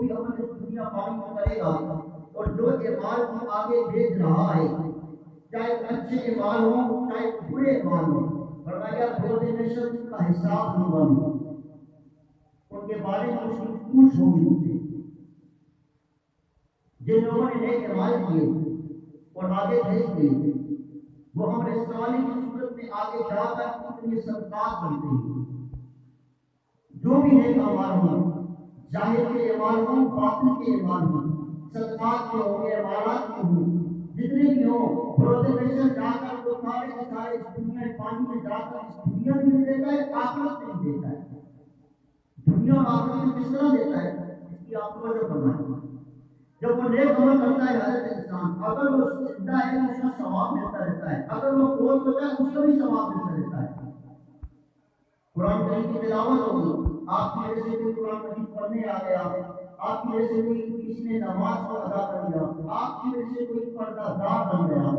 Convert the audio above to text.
بھی عمل اس دنیا پانی کو کرے گا اور جو اعمال کو آگے بھیج رہا ہے، چاہے اچھے اعمال ہوں چاہے برے اعمال ہوں، فرمایا کوآرڈینیشن کا حساب نہیں بنوں، ان کے بارے میں اس کی پوچھ ہوگی مجھ سے۔ جن لوگوں نے نیک اعمال کیے اور آگے بھیج دیے، وہ ہمارے سوالی کی صورت میں آگے جا کر اپنی صدقات بنتے ہیں۔ جو بھی نیک اعمال ہوں، ظاہر کے اعمال ہوں باطن کے اعمال ہوں، صدقات کے ہوں اعمالات کے ہوں، جتنے بھی ہوں پروزیشن جا کر وہ سارے کے سارے اس دنیا پانی میں جا کر اس دنیا میں بھی دیتا ہے، آخرت میں بھی دیتا ہے۔ دنیا اور آخرت میں کس طرح دیتا ہے اس کی آپ کو جو کرنا ہے۔ جب وہ نیک عمل کرتا ہے حضرت انسان، اگر وہ زندہ ہے تو اس کا ثواب ملتا رہتا ہے، اگر وہ فوت ہوتا ہے اس کا بھی ثواب ملتا رہتا ہے۔ قرآن کریم کی تلاوت ہوگی، آپ کی وجہ سے کوئی قرآن مجید پڑھنے آ گیا، آپ کی وجہ سے کوئی کسی نے نماز کو ادا کر دیا، آپ کی وجہ سے کوئی پردہ دار بن گیا،